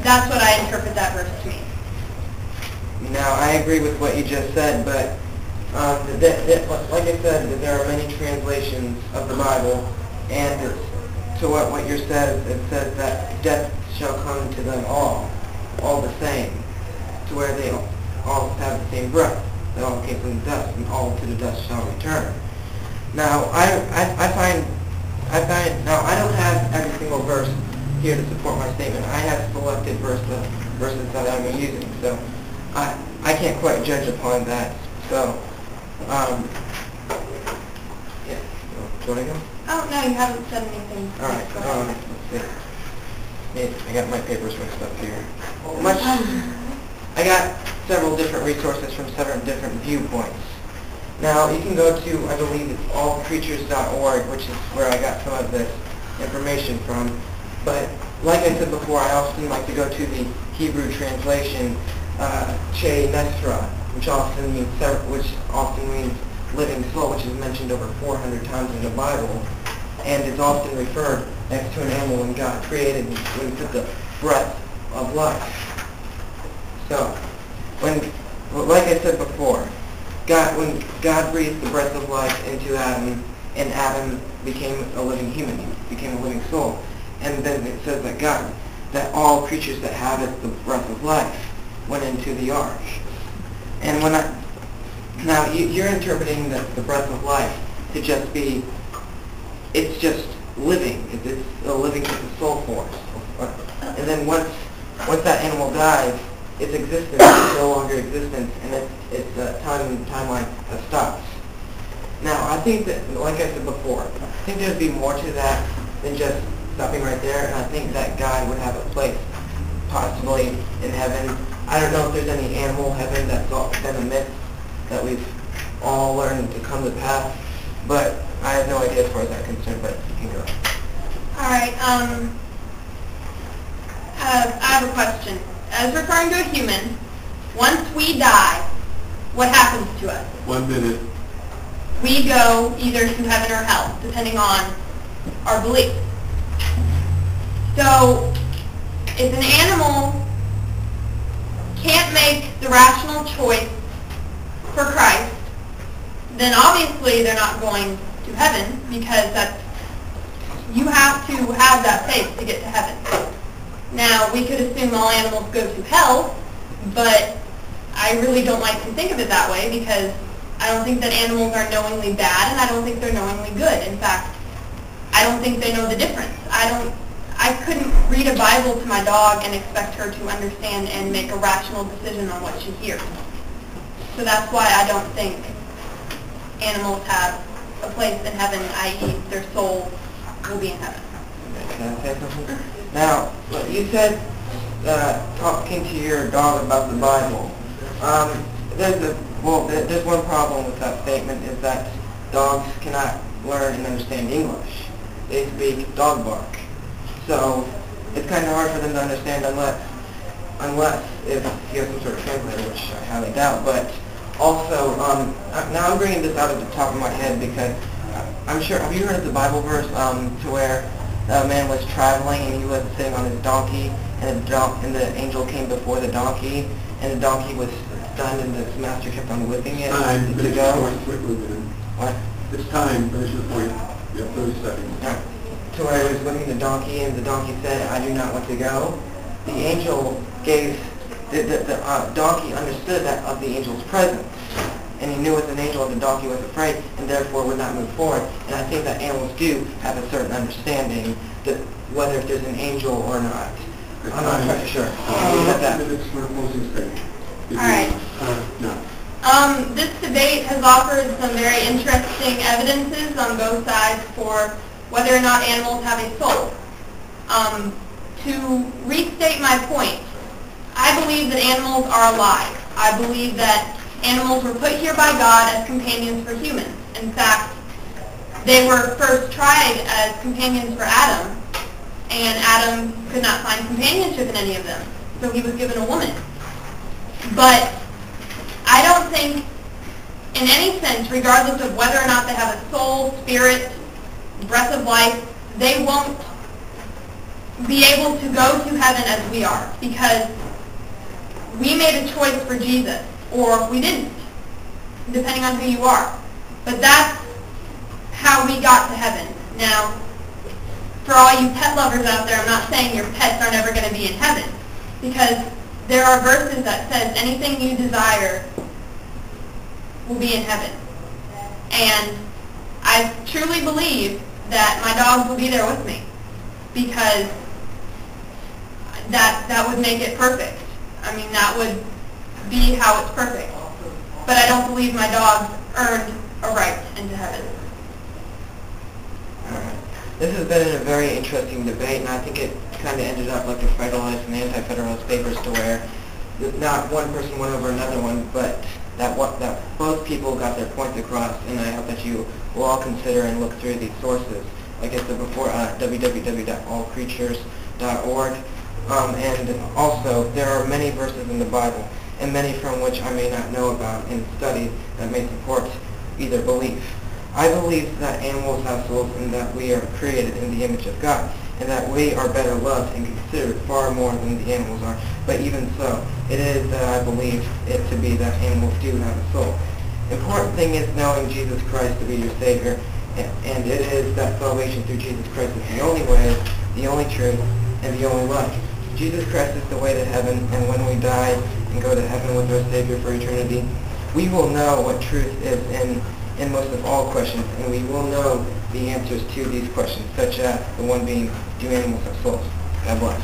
That's what I interpret that verse to mean. Now, I agree with what you just said, but like I said, there are many translations of the Bible, and to what yours says, it says that death shall come to them all the same, to where they all have the same breath. They all came from the dust, and all to the dust shall return. Now, I find now I don't have every single verse here to support my statement. I have selected verses that I'm using, so I can't quite judge upon that. So, yeah. Do you want to go? Oh, no, you haven't said anything. All right. Let's see. I got my papers mixed up here. I got several different resources from several different viewpoints. Now, you can go to, I believe it's allcreatures.org, which is where I got some of this information from. But like I said before, I often like to go to the Hebrew translation, Che Nesra, which often means living soul, which is mentioned over 400 times in the Bible, and is often referred next to an animal when God created, when He put the breath of life. So, like I said before, when God breathed the breath of life into Adam, and Adam became a living human, he became a living soul. And then it says that all creatures that have it, the breath of life, went into the ark. And now you're interpreting the breath of life to just be, it's just living. It's a living with the soul force. And then once that animal dies, its existence is no longer existence, and its timeline stops. Now, I think that, like I said before, I think there'd be more to that than just stopping right there, and I think that God would have a place, possibly in heaven. I don't know if there's any animal heaven that's been a myth that we've all learned to come to pass, but I have no idea as far as that's concerned, but you can go. All right, I have a question. As referring to a human, once we die, what happens to us? 1 minute. We go either to heaven or hell, depending on our belief. So, if an animal can't make the rational choice for Christ, then obviously they're not going to heaven, because you have to have that faith to get to heaven. Now, we could assume all animals go to hell, but I really don't like to think of it that way, because I don't think that animals are knowingly bad, and I don't think they're knowingly good. In fact, I don't think they know the difference. I couldn't read a Bible to my dog and expect her to understand and make a rational decision on what she hears. So that's why I don't think animals have a place in heaven, i.e. their soul will be in heaven. Can I say something? Now, you said talking to your dog about the Bible. There's one problem with that statement, is that dogs cannot learn and understand English. They speak dog bark. So it's kind of hard for them to understand unless if you have some sort of translator, which I highly doubt. But also, now I'm bringing this out of the top of my head because I'm sure, have you heard of the Bible verse to where a man was traveling and he was sitting on his donkey, and the angel came before the donkey, and the donkey was stunned, and the master kept on whipping it to go? What? It's time. Finish the point. You have 30 seconds. Right. To where he was whipping the donkey, and the donkey said, "I do not want to go." The angel gave, the donkey understood that of the angel's presence, and he knew it was an angel, and the donkey was afraid, and therefore would not move forward. And I think that animals do have a certain understanding that whether if there's an angel or not. I'm not quite sure. All right. This debate has offered some very interesting evidences on both sides for whether or not animals have a soul. To restate my point, I believe that animals are alive. I believe that animals were put here by God as companions for humans. In fact, they were first tried as companions for Adam, and Adam could not find companionship in any of them, so he was given a woman. But I don't think, in any sense, regardless of whether or not they have a soul, spirit, breath of life, they won't be able to go to heaven as we are, because we made a choice for Jesus, or we didn't, depending on who you are. But that's how we got to heaven. Now, for all you pet lovers out there, I'm not saying your pets are never going to be in heaven, because there are verses that says anything you desire will be in heaven. And I truly believe that my dogs will be there with me, because that would make it perfect. I mean, that would be how it's perfect. But I don't believe my dogs earned a right into heaven. Alright. This has been a very interesting debate, and I think it kind of ended up like the Federalist and Anti-Federalist papers, to where not one person went over another one, but that both people got their points across, and I hope that you will all consider and look through these sources. Like I said before, www.allcreatures.org. And also, there are many verses in the Bible, and many from which I may not know about and study, that may support either belief. I believe that animals have souls, and that we are created in the image of God, and that we are better loved and considered far more than the animals are. But even so, it is that I believe it to be that animals do have a soul. Important thing is knowing Jesus Christ to be your Savior, and it is that salvation through Jesus Christ is the only way, the only truth, and the only life. Jesus Christ is the way to heaven, and when we die and go to heaven with our Savior for eternity, we will know what truth is in most of all questions, and we will know the answers to these questions, such as the one being, do animals have souls? God bless.